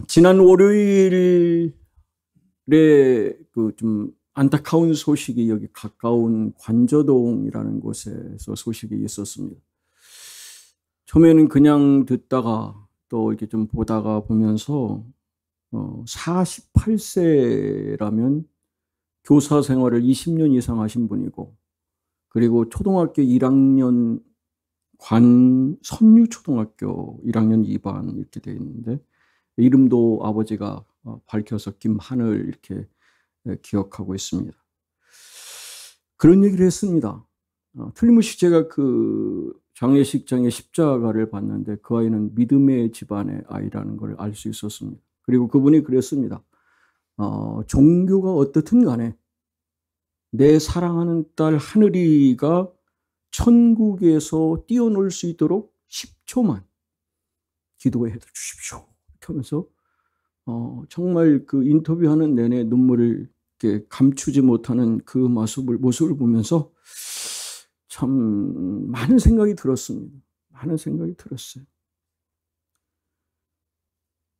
지난 월요일에 그 좀 안타까운 소식이 여기 가까운 관저동이라는 곳에서 소식이 있었습니다. 처음에는 그냥 듣다가 또 이렇게 좀 보다가 보면서 48세라면 교사 생활을 20년 이상 하신 분이고, 그리고 초등학교 1학년 선유초등학교 1학년 2반 이렇게 되어 있는데, 이름도 아버지가 밝혀서 김하늘 이렇게 기억하고 있습니다. 그런 얘기를 했습니다. 틀림없이 제가 그 장례식장에 십자가를 봤는데 그 아이는 믿음의 집안의 아이라는 걸 알 수 있었습니다. 그리고 그분이 그랬습니다. 종교가 어떻든 간에 내 사랑하는 딸 하늘이가 천국에서 뛰어놀 수 있도록 10초만 기도해 주십시오. 하면서 정말 그 인터뷰하는 내내 눈물을 이렇게 감추지 못하는 그 모습을 보면서 참 많은 생각이 들었습니다. 많은 생각이 들었어요.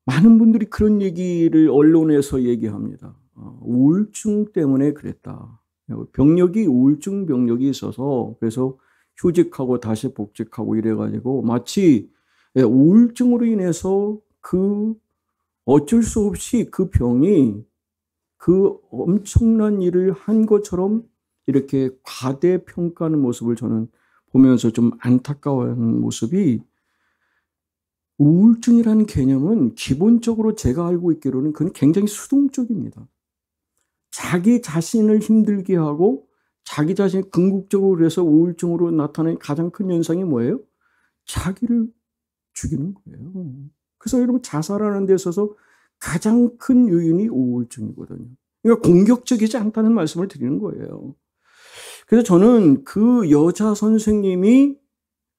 많은 분들이 그런 얘기를 언론에서 얘기합니다. 우울증 때문에 그랬다. 우울증 병력이 있어서 그래서 휴직하고 다시 복직하고 이래가지고 마치 우울증으로 인해서 어쩔 수 없이 그 병이 그 엄청난 일을 한 것처럼 이렇게 과대평가하는 모습을 저는 보면서 좀 안타까워하는 모습이, 우울증이라는 개념은 기본적으로 제가 알고 있기로는 그건 굉장히 수동적입니다. 자기 자신을 힘들게 하고 자기 자신이 궁극적으로 해서 우울증으로 나타나는 가장 큰 현상이 뭐예요? 자기를 죽이는 거예요. 그래서 여러분, 자살하는 데 있어서 가장 큰 요인이 우울증이거든요. 그러니까 공격적이지 않다는 말씀을 드리는 거예요. 그래서 저는 그 여자 선생님이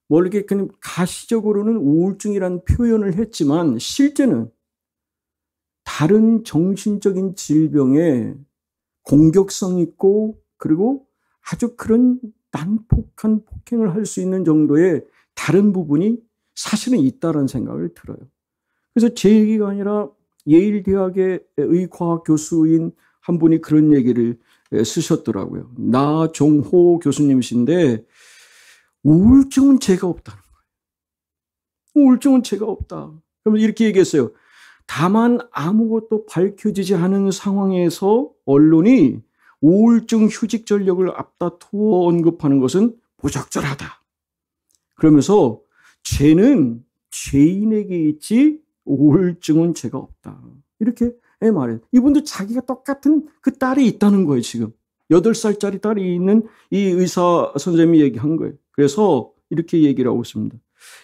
이렇게 그냥 가시적으로는 우울증이라는 표현을 했지만 실제는 다른 정신적인 질병에 공격성 있고 그리고 아주 그런 난폭한 폭행을 할 수 있는 정도의 다른 부분이 사실은 있다는 생각을 들어요. 그래서 제 얘기가 아니라 예일대학의 의과학 교수인 한 분이 그런 얘기를 쓰셨더라고요. 나종호 교수님이신데, 우울증은 죄가 없다는 거예요. 우울증은 죄가 없다. 그러면 이렇게 얘기했어요. 다만 아무것도 밝혀지지 않은 상황에서 언론이 우울증 휴직 전력을 앞다투어 언급하는 것은 부적절하다. 그러면서 죄는 죄인에게 있지 우울증은 죄가 없다. 이렇게 말해요. 이분도 자기가 똑같은 그 딸이 있다는 거예요. 지금 8살짜리 딸이 있는 이 의사 선생님이 얘기한 거예요. 그래서 이렇게 얘기를 하고 있습니다.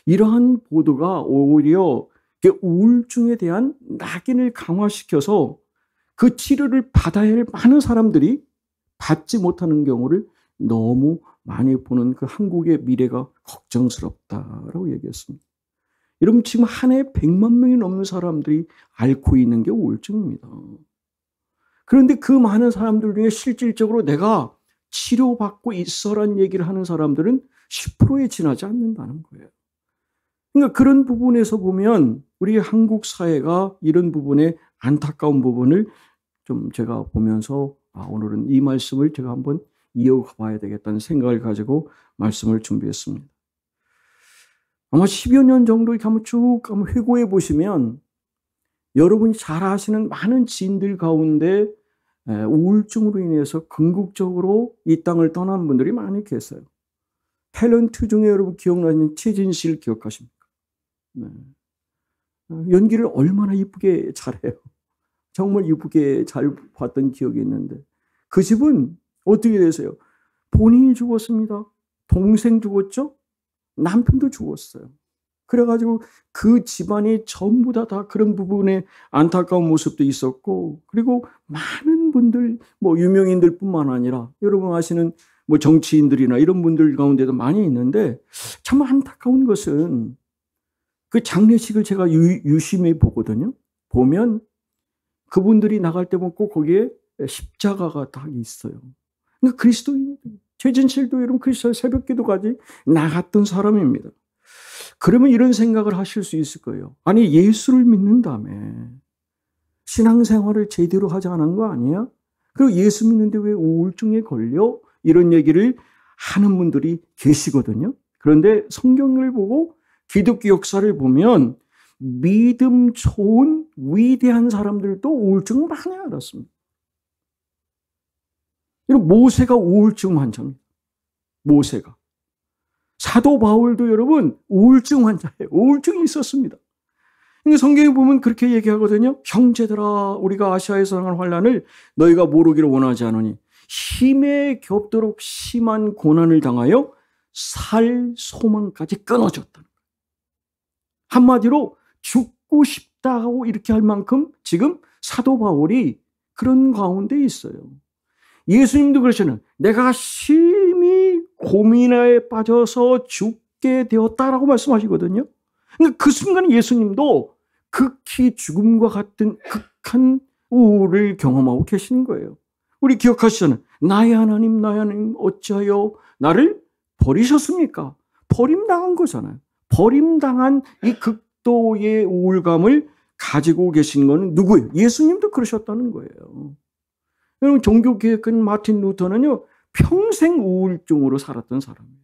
이러한 보도가 오히려 우울증에 대한 낙인을 강화시켜서 그 치료를 받아야 할 많은 사람들이 받지 못하는 경우를 너무 많이 보는 그 한국의 미래가 걱정스럽다라고 얘기했습니다. 여러분, 지금 한 해에 100만 명이 넘는 사람들이 앓고 있는 게 우울증입니다. 그런데 그 많은 사람들 중에 실질적으로 내가 치료받고 있어라는 얘기를 하는 사람들은 10%에 지나지 않는다는 거예요. 그러니까 그런 부분에서 보면 우리 한국 사회가 이런 부분에 안타까운 부분을 좀 제가 보면서 오늘은 이 말씀을 제가 한번 이어가 봐야 되겠다는 생각을 가지고 말씀을 준비했습니다. 아마 10여 년 정도 이렇게 한번 쭉 회고해 보시면 여러분이 잘 아시는 많은 지인들 가운데 우울증으로 인해서 궁극적으로 이 땅을 떠난 분들이 많이 계세요. 탤런트 중에 여러분 기억나는 최진실 기억하십니까? 네. 연기를 얼마나 이쁘게 잘해요. 정말 이쁘게 잘 봤던 기억이 있는데, 그 집은 어떻게 되세요? 본인이 죽었습니다. 동생 죽었죠? 남편도 죽었어요. 그래가지고 그 집안이 전부 다 그런 부분에 안타까운 모습도 있었고, 그리고 많은 분들, 유명인들 뿐만 아니라 여러분 아시는 정치인들이나 이런 분들 가운데도 많이 있는데, 참 안타까운 것은 그 장례식을 제가 유심히 보거든요. 보면 그분들이 나갈 때 보면 꼭 거기에 십자가가 딱 있어요. 그러니까 그리스도인, 최진실도 여러분 그리스도 새벽 기도까지 나갔던 사람입니다. 그러면 이런 생각을 하실 수 있을 거예요. 아니, 예수를 믿는다며. 신앙생활을 제대로 하지 않은 거 아니야? 그리고 예수 믿는데 왜 우울증에 걸려? 이런 얘기를 하는 분들이 계시거든요. 그런데 성경을 보고 기독교 역사를 보면 믿음 좋은 위대한 사람들도 우울증을 많이 앓았습니다. 모세가 우울증 환자입니다. 모세가. 사도 바울도 여러분 우울증 환자예요. 우울증이 있었습니다. 성경에 보면 그렇게 얘기하거든요. 형제들아, 우리가 아시아에서 당한 환난을 너희가 모르기를 원하지 않으니 힘에 겹도록 심한 고난을 당하여 살 소망까지 끊어졌다. 한마디로 죽고 싶다 하고 이렇게 할 만큼 지금 사도 바울이 그런 가운데 있어요. 예수님도 그러시는 내가 심히 고민에 빠져서 죽게 되었다라고 말씀하시거든요. 그러니까 그 순간 예수님도 극히 죽음과 같은 극한 우울을 경험하고 계시는 거예요. 우리 기억하시잖아요. 나의 하나님, 나의 하나님 어찌하여 나를 버리셨습니까? 버림당한 거잖아요. 버림당한 이 극도의 우울감을 가지고 계신 건 누구예요? 예수님도 그러셨다는 거예요. 여러분, 종교개혁가인 마틴 루터는요, 평생 우울증으로 살았던 사람이에요.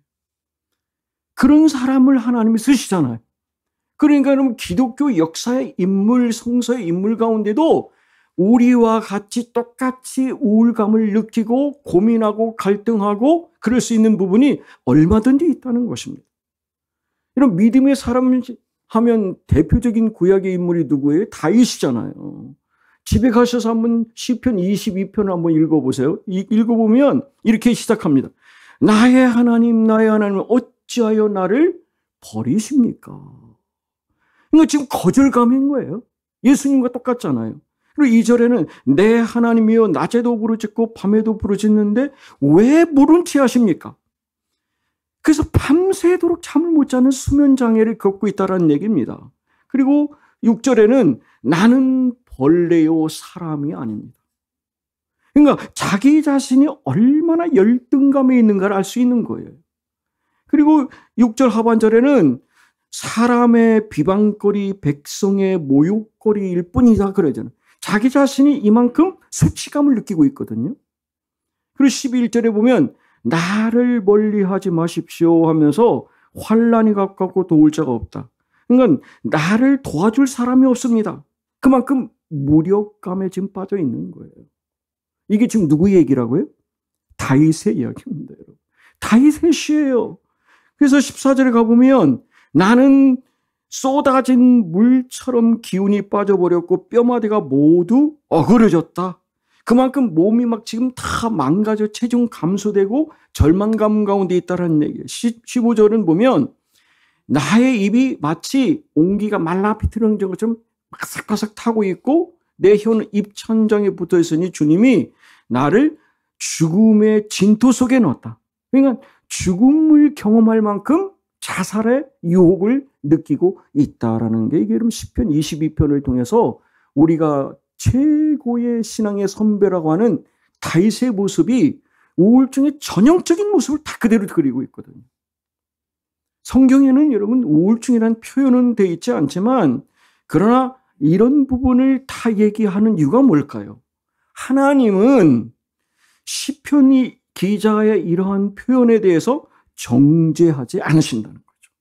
그런 사람을 하나님이 쓰시잖아요. 그러니까 여러분, 기독교 역사의 인물, 성서의 인물 가운데도 우리와 같이 똑같이 우울감을 느끼고 고민하고 갈등하고 그럴 수 있는 부분이 얼마든지 있다는 것입니다. 이런 믿음의 사람 하면 대표적인 구약의 인물이 누구예요? 다윗이잖아요. 집에 가셔서 한번 시편 22편을 한번 읽어보세요. 읽어보면 이렇게 시작합니다. 나의 하나님, 나의 하나님 어찌하여 나를 버리십니까? 이거 지금 거절감인 거예요. 예수님과 똑같잖아요. 그리고 2절에는 내 하나님이여 낮에도 부르짖고 밤에도 부르짖는데 왜 물은 체하십니까? 그래서 밤새도록 잠을 못 자는 수면장애를 겪고 있다는 얘기입니다. 그리고 6절에는 나는 벌레요 사람이 아닙니다. 그러니까 자기 자신이 얼마나 열등감에 있는가를 알 수 있는 거예요. 그리고 6절 하반절에는 사람의 비방거리, 백성의 모욕거리일 뿐이다 그러잖아요. 자기 자신이 이만큼 수치감을 느끼고 있거든요. 그리고 11절에 보면 나를 멀리하지 마십시오 하면서 환난이 가깝고 도울 자가 없다. 그러니까 나를 도와줄 사람이 없습니다. 그만큼 무력감에 지금 빠져 있는 거예요. 이게 지금 누구 얘기라고요? 다윗의 이야기입니다. 여러분. 다윗의 시예요. 그래서 14절에 가보면 나는 쏟아진 물처럼 기운이 빠져버렸고 뼈마디가 모두 어그러졌다. 그만큼 몸이 막 지금 다 망가져 체중 감소되고 절망감 가운데 있다는 얘기예요. 15절은 보면 나의 입이 마치 옹기가 말라 비틀어진 것처럼 바삭바삭 타고 있고 내 혀는 입천장에 붙어 있으니 주님이 나를 죽음의 진토 속에 넣었다. 그러니까 죽음을 경험할 만큼 자살의 유혹을 느끼고 있다라는 게 이게 시편 22편을 통해서 우리가 최고의 신앙의 선배라고 하는 다윗의 모습이 우울증의 전형적인 모습을 다 그대로 그리고 있거든요. 성경에는 여러분 우울증이라는 표현은 되어 있지 않지만 그러나 이런 부분을 다 얘기하는 이유가 뭘까요? 하나님은 시편이 기자의 이러한 표현에 대해서 정죄하지 않으신다는 거죠.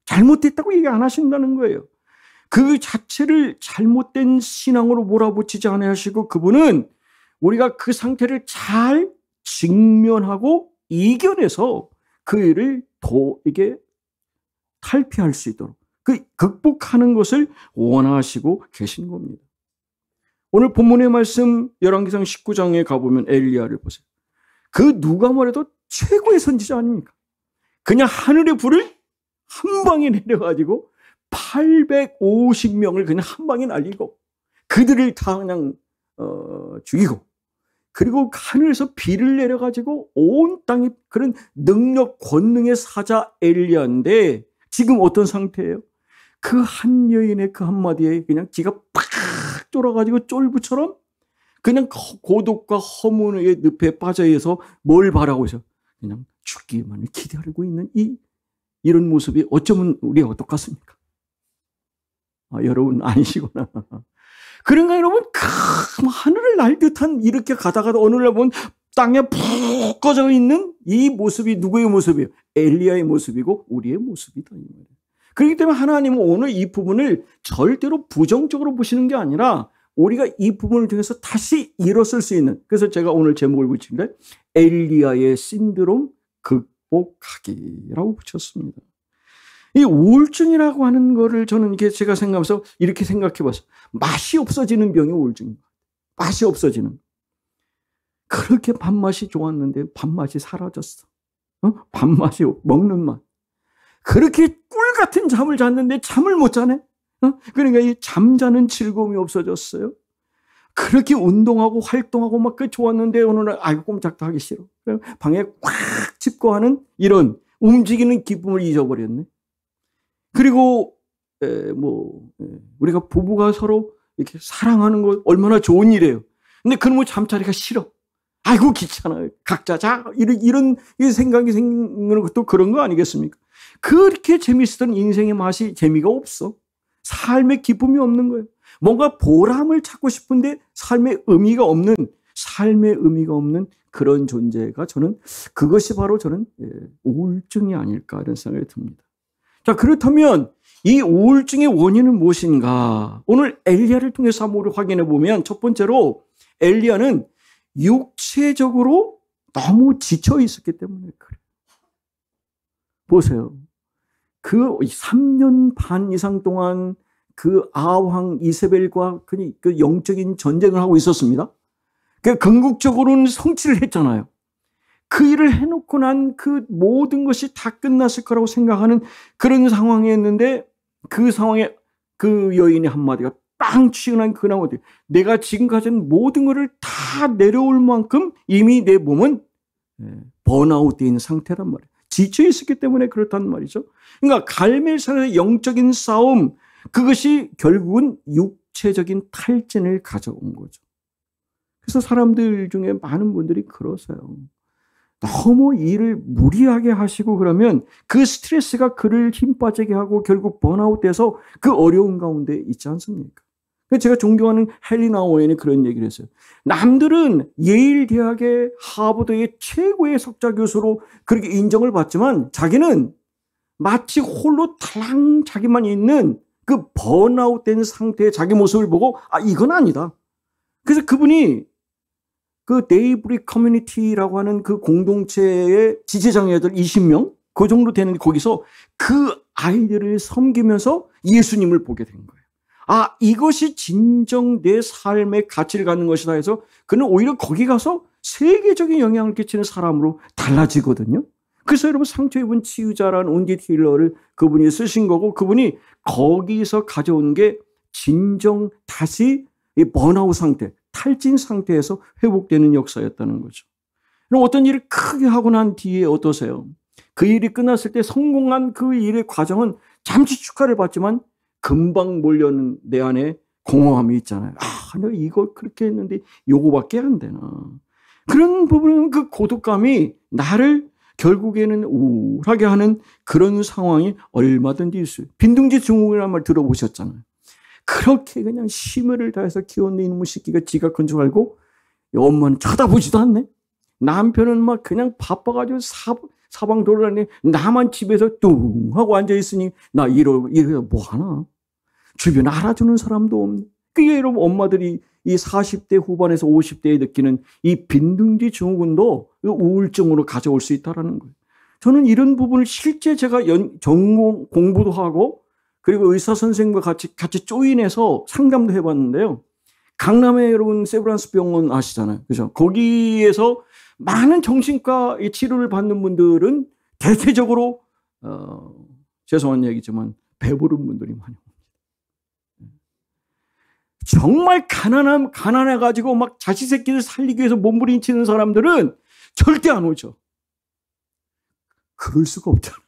잘못됐다고 얘기 안 하신다는 거예요. 그 자체를 잘못된 신앙으로 몰아붙이지 않으시고 그분은 우리가 그 상태를 잘 직면하고 이겨내서 그 일을 이게 탈피할 수 있도록 극복하는 것을 원하시고 계신 겁니다. 오늘 본문의 말씀 열왕기상 19장에 가보면 엘리야를 보세요. 그 누가 뭐래도 최고의 선지자 아닙니까? 그냥 하늘의 불을 한 방에 내려가지고 850명을 그냥 한 방에 날리고 그들을 다 그냥 죽이고 그리고 하늘에서 비를 내려가지고 온 땅에 그런 능력 권능의 사자 엘리야인데 지금 어떤 상태예요? 그 한 여인의 그 한마디에 그냥 기가 팍 쫄아가지고 쫄부처럼 그냥 고독과 허문의 늪에 빠져 있어서 뭘 바라고 있어? 그냥 죽기만을 기다리고 있는 이 이런 모습이 어쩌면 우리와 똑같습니까? 여러분 아니시구나. 그런가 여러분? 하늘을 날 듯한 이렇게 가다가 어느 날 보면 땅에 푹 꺼져 있는 이 모습이 누구의 모습이에요? 엘리야의 모습이고 우리의 모습이다. 그렇기 때문에 하나님은 오늘 이 부분을 절대로 부정적으로 보시는 게 아니라 우리가 이 부분을 통해서 다시 일어설 수 있는, 그래서 제가 오늘 제목을 붙인데 엘리야의 신드롬 극복하기라고 붙였습니다. 이 우울증이라고 하는 거를 저는 이게 제가 생각하면서 이렇게 생각해 봤어요. 맛이 없어지는 병이 우울증입니다. 맛이 없어지는. 그렇게 밥맛이 좋았는데 밥맛이 사라졌어. 밥맛이 먹는 맛. 그렇게 꿀 같은 잠을 잤는데 잠을 못 자네. 그러니까 이 잠자는 즐거움이 없어졌어요. 그렇게 운동하고 활동하고 막 그 좋았는데 어느 날 아이고 꼼짝도 하기 싫어. 방에 꽉 짚고 하는 이런 움직이는 기쁨을 잊어버렸네. 그리고 우리가 부부가 서로 이렇게 사랑하는 거 얼마나 좋은 일이에요. 근데 그놈의 잠자리가 싫어. 아이고 귀찮아요. 각자 자 이런 생각이 생기는 것도 그런 거 아니겠습니까? 그렇게 재밌었던 인생의 맛이 재미가 없어. 삶의 기쁨이 없는 거예요. 뭔가 보람을 찾고 싶은데 삶의 의미가 없는 그런 존재가 저는 그것이 바로 저는 우울증이 아닐까 이런 생각이 듭니다. 자, 그렇다면 이 우울증의 원인은 무엇인가? 오늘 엘리야를 통해서 한번 확인해 보면 첫 번째로 엘리야는 육체적으로 너무 지쳐 있었기 때문에 그래요. 보세요. 그 3년 반 이상 동안 그 아왕 이세벨과 그 영적인 전쟁을 하고 있었습니다. 그 궁극적으로는 성취를 했잖아요. 그 일을 해놓고 난 그 모든 것이 다 끝났을 거라고 생각하는 그런 상황이었는데 그 상황에 그 여인의 한마디가 빵 치고 그 나머지 내가 지금 가진 모든 것을 다 내려올 만큼 이미 내 몸은 번아웃되어 있는 상태란 말이에요. 지쳐 있었기 때문에 그렇단 말이죠. 그러니까 갈멜산의 영적인 싸움, 그것이 결국은 육체적인 탈진을 가져온 거죠. 그래서 사람들 중에 많은 분들이 그러세요. 너무 일을 무리하게 하시고 그러면 그 스트레스가 그를 힘 빠지게 하고 결국 번아웃돼서 그 어려운 가운데 있지 않습니까? 제가 존경하는 헬리나 오웬이 그런 얘기를 했어요. 남들은 예일 대학의 하버드의 최고의 석좌 교수로 그렇게 인정을 받지만 자기는 마치 홀로 탈랑 자기만 있는 그 번아웃된 상태의 자기 모습을 보고 이건 아니다. 그래서 그분이 그 데이브릭 커뮤니티라고 하는 그 공동체의 지체장애들 20명 그 정도 되는 거기서 그 아이들을 섬기면서 예수님을 보게 된 거예요. 이것이 진정 내 삶의 가치를 갖는 것이다 해서 그는 오히려 거기 가서 세계적인 영향을 끼치는 사람으로 달라지거든요. 그래서 여러분 상처 입은 치유자라는 온디 힐러를 그분이 쓰신 거고 그분이 거기서 가져온 게 진정 다시 이 번아웃 상태, 탈진 상태에서 회복되는 역사였다는 거죠. 그럼 어떤 일을 크게 하고 난 뒤에 어떠세요? 그 일이 끝났을 때 성공한 그 일의 과정은 잠시 축하를 받지만 금방 몰려오는 내 안에 공허함이 있잖아요. 내가 이거 그렇게 했는데 요거밖에 안 되나. 그런 부분은 그 고독감이 나를 결국에는 우울하게 하는 그런 상황이 얼마든지 있어요. 빈둥지 증후군이라는 말 들어보셨잖아요. 그렇게 그냥 심혈을 다해서 키웠는 이놈의 새끼가 지가 큰 줄 알고 엄마는 쳐다보지도 않네. 남편은 막 그냥 바빠가지고 사방 돌아다니는데 나만 집에서 뚱 하고 앉아있으니 나 이러고 뭐하나. 주변에 알아주는 사람도 없네. 그게 여러분 엄마들이 이 40대 후반에서 50대에 느끼는 이 빈둥지 증후군도 우울증으로 가져올 수 있다는 거예요. 저는 이런 부분을 실제 제가 전공 공부도 하고 그리고 의사 선생님과 같이 조인해서 상담도 해봤는데요. 강남에 여러분 세브란스 병원 아시잖아요. 그죠? 거기에서 많은 정신과 치료를 받는 분들은 대체적으로 죄송한 얘기지만 배부른 분들이 많이 옵니다. 정말 가난해가지고 막 자식 새끼를 살리기 위해서 몸부림치는 사람들은 절대 안 오죠. 그럴 수가 없잖아요.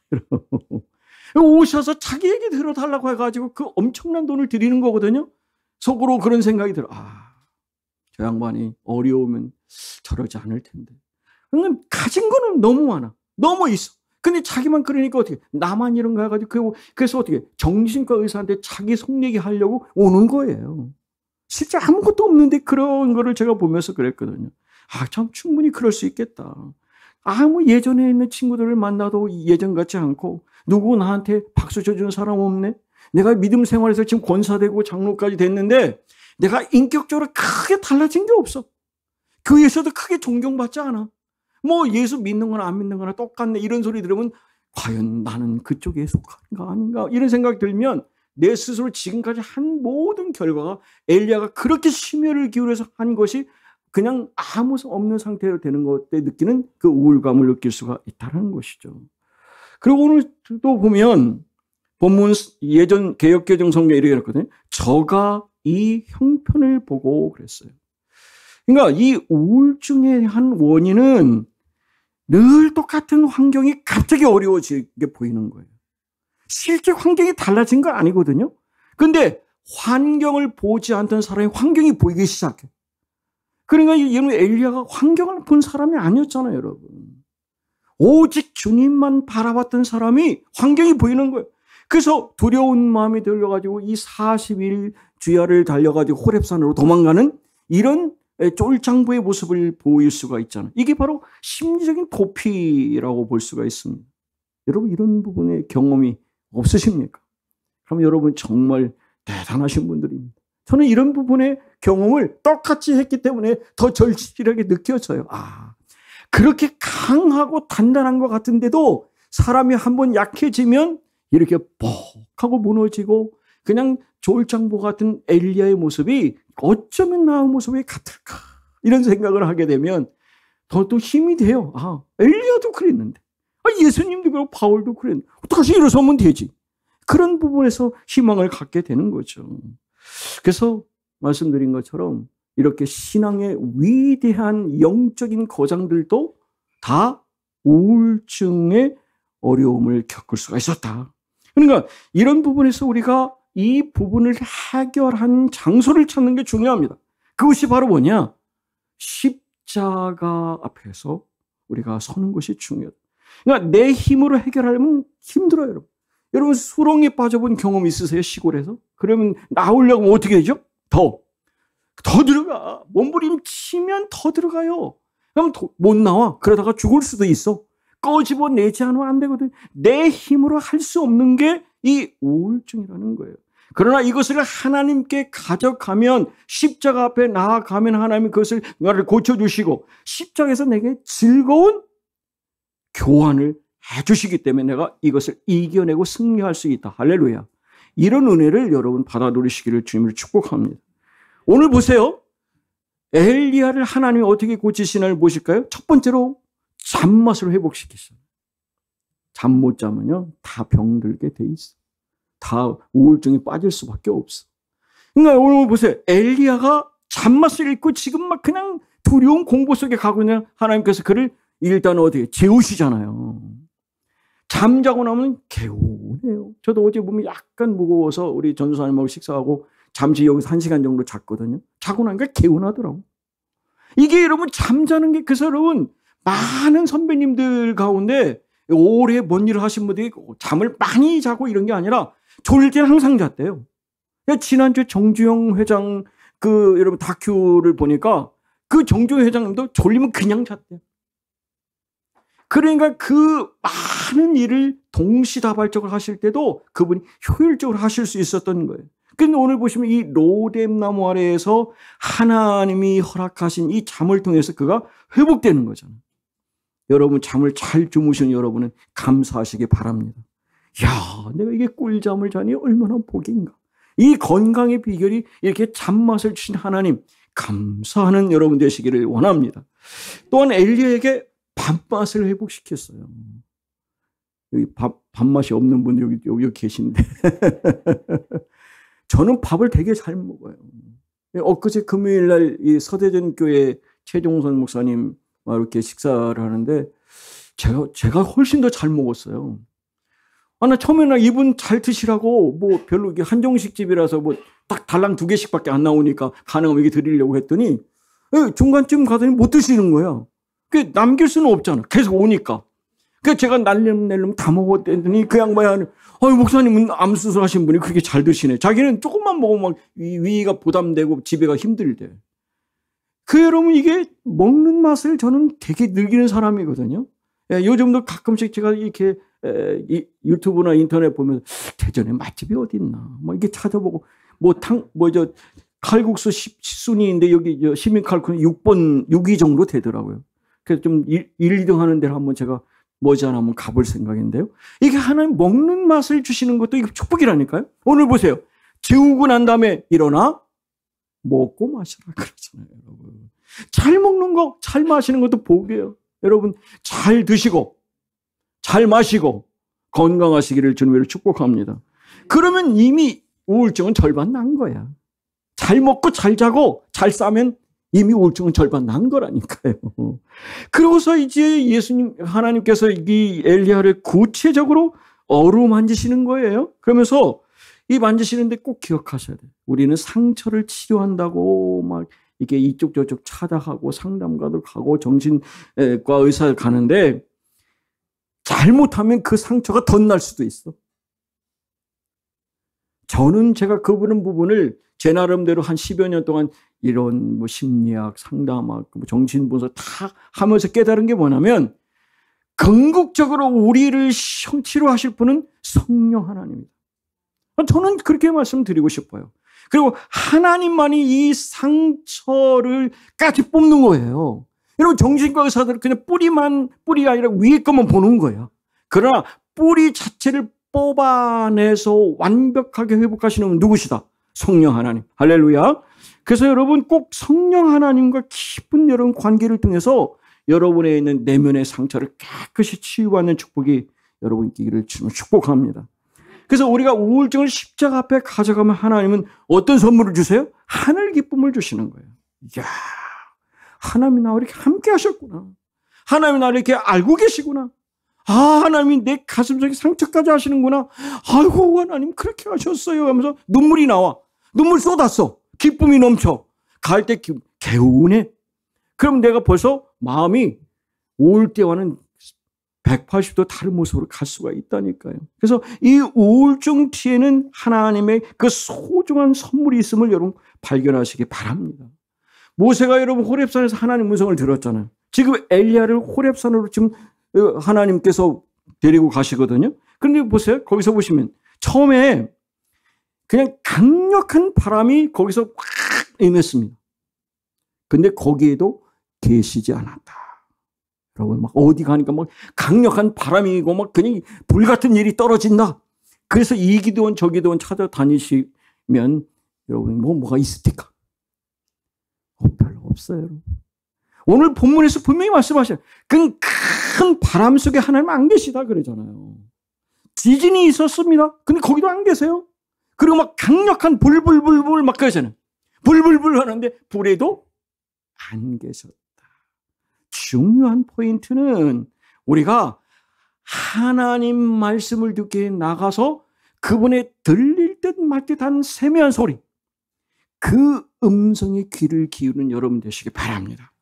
오셔서 자기 얘기 들어달라고 해가지고 그 엄청난 돈을 드리는 거거든요. 속으로 그런 생각이 들어. 저 양반이 어려우면 저러지 않을 텐데. 가진 거는 너무 많아. 너무 있어. 근데 자기만 그러니까 어떻게, 나만 이런가 해가지고, 그래서 어떻게, 정신과 의사한테 자기 속내기 하려고 오는 거예요. 실제 아무것도 없는데 그런 거를 제가 보면서 그랬거든요. 아, 참 충분히 그럴 수 있겠다. 아무 예전에 있는 친구들을 만나도 예전 같지 않고, 누구 나한테 박수 쳐주는 사람 없네? 내가 믿음 생활에서 지금 권사되고 장로까지 됐는데, 내가 인격적으로 크게 달라진 게 없어. 교회에서도 크게 존경받지 않아. 뭐 예수 믿는 거나 안 믿는 거나 똑같네, 이런 소리 들으면 과연 나는 그쪽에 속한가 아닌가 이런 생각이 들면 내 스스로 지금까지 한 모든 결과가 엘리야가 그렇게 심혈을 기울여서 한 것이 그냥 아무 없는 상태로 되는 것 때 느끼는 그 우울감을 느낄 수가 있다는 것이죠. 그리고 오늘 또 보면 본문 예전 개역개정 성경에 이렇게 했거든요. 저가 이 형편을 보고 그랬어요. 그러니까 이 우울증의 한 원인은 늘 똑같은 환경이 갑자기 어려워지게 보이는 거예요. 실제 환경이 달라진 건 아니거든요. 근데 환경을 보지 않던 사람이 환경이 보이기 시작해. 그러니까 여러분, 엘리야가 환경을 본 사람이 아니었잖아요, 여러분. 오직 주님만 바라봤던 사람이 환경이 보이는 거예요. 그래서 두려운 마음이 들려가지고 이 40일 주야를 달려가지고 호렙산으로 도망가는 이런 쫄장부의 모습을 보일 수가 있잖아요. 이게 바로 심리적인 도피라고 볼 수가 있습니다. 여러분, 이런 부분의 경험이 없으십니까? 그럼 여러분 정말 대단하신 분들입니다. 저는 이런 부분의 경험을 똑같이 했기 때문에 더 절실하게 느껴져요. 아, 그렇게 강하고 단단한 것 같은데도 사람이 한번 약해지면 이렇게 뻑 하고 무너지고 그냥 졸장부 같은 엘리야의 모습이 어쩌면 나의 모습이 같을까 이런 생각을 하게 되면 더 또 힘이 돼요. 아, 엘리야도 그랬는데, 예수님도 그렇고 바울도 그랬는데 어떻게 일어서면 되지. 그런 부분에서 희망을 갖게 되는 거죠. 그래서 말씀드린 것처럼 이렇게 신앙의 위대한 영적인 거장들도 다 우울증의 어려움을 겪을 수가 있었다. 그러니까 이런 부분에서 우리가 이 부분을 해결한 장소를 찾는 게 중요합니다. 그것이 바로 뭐냐? 십자가 앞에서 우리가 서는 것이 중요하다. 그러니까 내 힘으로 해결하려면 힘들어요, 여러분. 여러분 수렁에 빠져본 경험 있으세요? 시골에서? 그러면 나오려고 하면 어떻게 되죠? 더 들어가. 몸부림치면 더 들어가요. 그럼 못 나와. 그러다가 죽을 수도 있어. 꺼집어내지 않으면 안 되거든. 내 힘으로 할 수 없는 게 이 우울증이라는 거예요. 그러나 이것을 하나님께 가져가면, 십자가 앞에 나아가면 하나님이 그것을 나를 고쳐주시고 십자가에서 내게 즐거운 교환을 해주시기 때문에 내가 이것을 이겨내고 승리할 수 있다. 할렐루야. 이런 은혜를 여러분 받아 누리시기를 주님을 축복합니다. 오늘 보세요. 엘리야를 하나님이 어떻게 고치시나를 보실까요? 첫 번째로 잠맛을 회복시키셔요. 잠 못 자면요, 다 병들게 돼 있어. 다 우울증에 빠질 수밖에 없어. 그러니까 오늘 보세요. 엘리야가 잠맛을 잃고 지금 막 그냥 두려운 공포 속에 가고 있는 하나님께서 그를 일단 어디에 재우시잖아요. 잠자고 나면 개운해요. 저도 어제 보면 약간 무거워서 우리 전도사님하고 식사하고 잠시 여기서 1시간 정도 잤거든요. 자고 나니까 개운하더라고. 이게 여러분 잠자는 게, 그래서 여러분 많은 선배님들 가운데 오래 뭔 일을 하신 분들이 잠을 많이 자고 이런 게 아니라 졸릴 때는 항상 잤대요. 지난주에 정주영 회장 그 여러분 다큐를 보니까 그 정주영 회장님도 졸리면 그냥 잤대요. 그러니까 그 많은 일을 동시다발적으로 하실 때도 그분이 효율적으로 하실 수 있었던 거예요. 근데 오늘 보시면 이 로뎀나무 아래에서 하나님이 허락하신 이 잠을 통해서 그가 회복되는 거잖아요. 여러분 잠을 잘 주무신 여러분은 감사하시기 바랍니다. 야, 내가 이게 꿀잠을 자니 얼마나 복인가. 이 건강의 비결이 이렇게 잠맛을 주신 하나님 감사하는 여러분 되시기를 원합니다. 또한 엘리야에게 밥맛을 회복시켰어요. 여기 밥맛이 없는 분들 여기 계신데 저는 밥을 되게 잘 먹어요. 엊그제 금요일날 이 서대전 교회 최종선 목사님 이렇게 식사를 하는데 제가 훨씬 더 잘 먹었어요. 나 처음에는 이분 잘 드시라고 뭐 별로 이게 한정식 집이라서 뭐 딱 달랑 2개씩밖에 안 나오니까 가능하면 이게 드리려고 했더니 중간쯤 가더니 못 드시는 거야. 그 남길 수는 없잖아. 계속 오니까. 그래서 제가 날름날름 다 먹었더니 그 양반이 목사님은 암 수술하신 분이 그렇게 잘 드시네. 자기는 조금만 먹으면 막 위가 부담되고 집에가 힘들대. 여러분 이게 먹는 맛을 저는 되게 즐기는 사람이거든요. 요즘도 가끔씩 제가 이렇게 유튜브나 인터넷 보면 대전에 맛집이 어디 있나 막 이렇게 찾아보고 칼국수 10순위인데 여기 시민 칼국수 6위 정도 되더라고요. 그래서 좀 1, 2등 하는 데를 한번 제가 머지않아 한번 가볼 생각인데요. 이게 하나님 먹는 맛을 주시는 것도 이게 축복이라니까요. 오늘 보세요. 재우고 난 다음에 일어나 먹고 마시라 그러잖아요. 여러분. 잘 먹는 거, 잘 마시는 것도 복이에요. 여러분 잘 드시고 잘 마시고 건강하시기를 주님으로 축복합니다. 그러면 이미 우울증은 절반 난 거야. 잘 먹고 잘 자고 잘 싸면 이미 우울증은 절반 난 거라니까요. 그러고서 이제 예수님 하나님께서 이 엘리야를 구체적으로 어루만지시는 거예요. 그러면서 이 만지시는데 꼭 기억하셔야 돼요. 우리는 상처를 치료한다고 막 이게 이쪽 저쪽 찾아가고 상담가도 가고 정신과 의사를 가는데 잘못하면 그 상처가 덧날 수도 있어. 저는 제가 그 부분을 제 나름대로 한 10여 년 동안 이런 심리학, 상담학, 정신분석 다 하면서 깨달은 게 뭐냐면 궁극적으로 우리를 치료하실 분은 성령 하나님입니다. 저는 그렇게 말씀드리고 싶어요. 그리고 하나님만이 이 상처를 까지 뽑는 거예요. 여러분 정신과 의사들은 그냥 뿌리가 아니라 위에 것만 보는 거예요. 그러나 뿌리 자체를 뽑아내서 완벽하게 회복하시는 분 누구시다? 성령 하나님. 할렐루야. 그래서 여러분 꼭 성령 하나님과 깊은 여러분 관계를 통해서 여러분에 있는 내면의 상처를 깨끗이 치유하는 축복이 여러분께 이를 축복합니다. 그래서 우리가 우울증을 십자가 앞에 가져가면 하나님은 어떤 선물을 주세요? 하늘 기쁨을 주시는 거예요. 이야, 하나님이 나와 이렇게 함께 하셨구나. 하나님이 나를 이렇게 알고 계시구나. 하나님이 내 가슴속에 상처까지 하시는구나. 아이고, 하나님 그렇게 하셨어요 하면서 눈물이 나와. 눈물 쏟았어. 기쁨이 넘쳐. 갈 때 개운해. 그럼 내가 벌써 마음이 올 때와는 180도 다른 모습으로 갈 수가 있다니까요. 그래서 이 우울증 뒤에는 하나님의 그 소중한 선물이 있음을 여러분 발견하시기 바랍니다. 모세가 여러분 호렙산에서 하나님 음성을 들었잖아요. 지금 엘리야를 호렙산으로 지금 하나님께서 데리고 가시거든요. 그런데 보세요. 거기서 보시면 처음에 그냥 강력한 바람이 거기서 확 임했습니다. 근데 거기에도 계시지 않았다. 여러분 막 어디 가니까 막 강력한 바람이고 막 그냥 불 같은 일이 떨어진다. 그래서 이 기도원 저 기도원 찾아다니시면 여러분 뭐가 있을까? 별로 없어요. 여러분. 오늘 본문에서 분명히 말씀하셔요. 그 큰 바람 속에 하나님 안 계시다 그러잖아요. 지진이 있었습니다. 근데 거기도 안 계세요. 그리고 막 강력한 불불불불 막 그러잖아요. 불불불 하는데 불에도 안 계셨다. 중요한 포인트는 우리가 하나님 말씀을 듣기 나가서 그분의 들릴 듯 말 듯한 세미한 소리, 그 음성에 귀를 기울이는 여러분 되시기 바랍니다.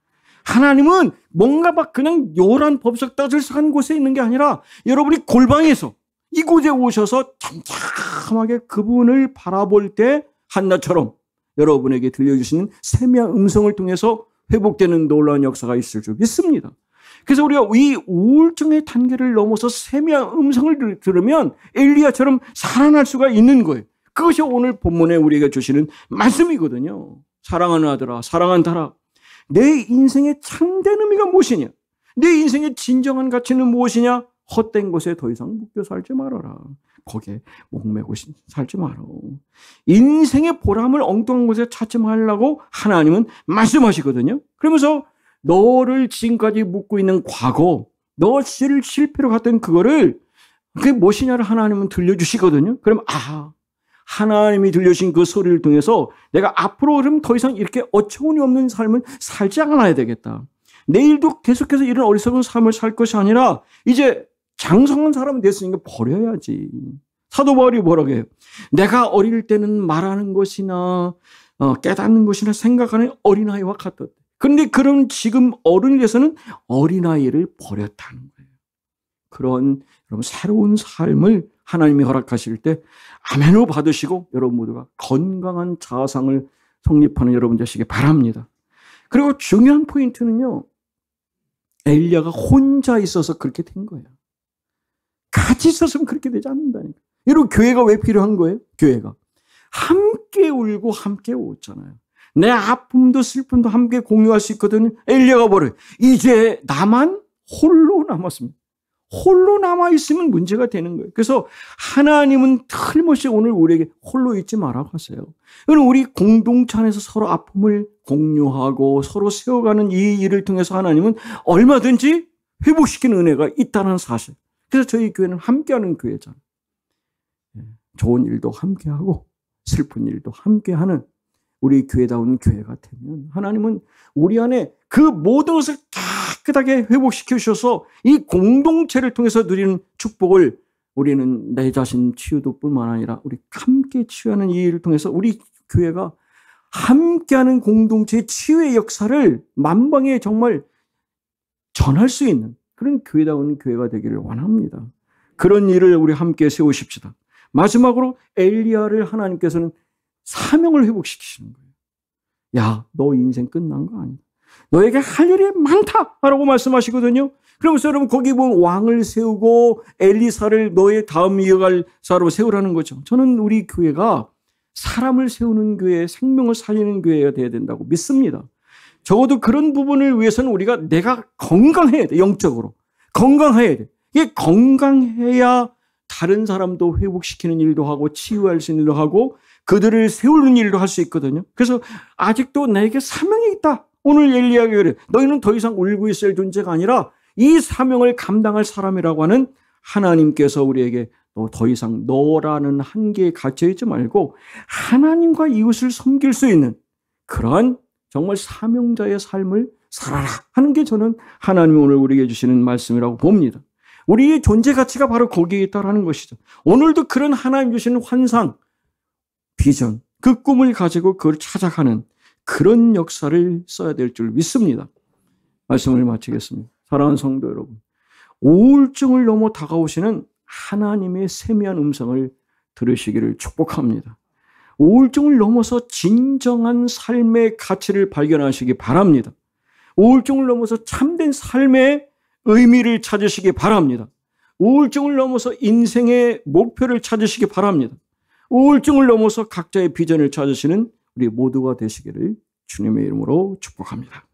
하나님은 뭔가 막 그냥 요란 법석 떠들썩한 곳에 있는 게 아니라 여러분이 골방에서 이곳에 오셔서 잠잠하게 그분을 바라볼 때 한나처럼 여러분에게 들려주시는 세미한 음성을 통해서 회복되는 놀라운 역사가 있을 줄 믿습니다. 그래서 우리가 이 우울증의 단계를 넘어서 세미한 음성을 들으면 엘리야처럼 살아날 수가 있는 거예요. 그것이 오늘 본문에 우리에게 주시는 말씀이거든요. 사랑하는 아들아, 사랑하는 딸아, 내 인생의 참된 의미가 무엇이냐? 내 인생의 진정한 가치는 무엇이냐? 헛된 곳에 더 이상 묶여 살지 말아라. 거기에 목매고 살지 마라. 인생의 보람을 엉뚱한 곳에 찾지 말라고 하나님은 말씀하시거든요. 그러면서 너를 지금까지 묻고 있는 과거, 너를 실패로 갔던 그거를 그게 무엇이냐를 하나님은 들려주시거든요. 그럼 하나님이 들려주신 그 소리를 통해서 내가 앞으로 그럼 더 이상 이렇게 어처구니 없는 삶을 살지 않아야 되겠다. 내일도 계속해서 이런 어리석은 삶을 살 것이 아니라 이제 장성한 사람이 됐으니까 버려야지. 사도 바울이 뭐라고 해요? 내가 어릴 때는 말하는 것이나 깨닫는 것이나 생각하는 어린아이와 같았다. 그런데 그런 지금 어른이 돼서는 어린아이를 버렸다는 거예요. 그런 여러분 새로운 삶을 하나님이 허락하실 때 아멘으로 받으시고 여러분 모두가 건강한 자상을 성립하는 여러분 되시기 바랍니다. 그리고 중요한 포인트는요. 엘리야가 혼자 있어서 그렇게 된 거예요. 같이 있었으면 그렇게 되지 않는다니까. 여러분 교회가 왜 필요한 거예요? 교회가 함께 울고 함께 웃잖아요. 내 아픔도 슬픔도 함께 공유할 수 있거든요. 엘리야가 뭐래요? 이제 나만 홀로 남았습니다. 홀로 남아있으면 문제가 되는 거예요. 그래서 하나님은 틀림없이 오늘 우리에게 홀로 있지 말라고 하세요. 우리 공동체 안에서 서로 아픔을 공유하고 서로 세워가는 이 일을 통해서 하나님은 얼마든지 회복시키는 은혜가 있다는 사실. 그래서 저희 교회는 함께하는 교회잖아요. 좋은 일도 함께하고 슬픈 일도 함께하는 우리 교회다운 교회가 되면 하나님은 우리 안에 그 모든 것을 깨끗하게 회복시켜 주셔서 이 공동체를 통해서 누리는 축복을 우리는 내 자신 치유도 뿐만 아니라 우리 함께 치유하는 이 일을 통해서 우리 교회가 함께하는 공동체의 치유의 역사를 만방에 정말 전할 수 있는 그런 교회다운 교회가 되기를 원합니다. 그런 일을 우리 함께 세우십시다. 마지막으로 엘리야를 하나님께서는 사명을 회복시키시는 거예요. 야, 너 인생 끝난 거 아니다. 너에게 할 일이 많다라고 말씀하시거든요. 그러면서 여러분 거기 보면 왕을 세우고 엘리사를 너의 다음 이어갈 사로 세우라는 거죠. 저는 우리 교회가 사람을 세우는 교회, 생명을 살리는 교회가 되어야 된다고 믿습니다. 적어도 그런 부분을 위해서는 우리가 내가 건강해야 돼. 영적으로. 건강해야 돼. 이게 건강해야 다른 사람도 회복시키는 일도 하고 치유할 수 있는 일도 하고 그들을 세우는 일도 할 수 있거든요. 그래서 아직도 나에게 사명이 있다. 오늘 엘리야가 그래. 너희는 더 이상 울고 있을 존재가 아니라 이 사명을 감당할 사람이라고 하는 하나님께서 우리에게 너 더 이상 너라는 한계에 갇혀있지 말고 하나님과 이웃을 섬길 수 있는 그러한 정말 사명자의 삶을 살아라 하는 게 저는 하나님이 오늘 우리에게 주시는 말씀이라고 봅니다. 우리의 존재 가치가 바로 거기에 있다는 것이죠. 오늘도 그런 하나님 주시는 환상, 비전, 그 꿈을 가지고 그걸 찾아가는 그런 역사를 써야 될 줄 믿습니다. 말씀을 마치겠습니다. 사랑하는 성도 여러분, 우울증을 넘어 다가오시는 하나님의 세미한 음성을 들으시기를 축복합니다. 우울증을 넘어서 진정한 삶의 가치를 발견하시기 바랍니다. 우울증을 넘어서 참된 삶의 의미를 찾으시기 바랍니다. 우울증을 넘어서 인생의 목표를 찾으시기 바랍니다. 우울증을 넘어서 각자의 비전을 찾으시는 우리 모두가 되시기를 주님의 이름으로 축복합니다.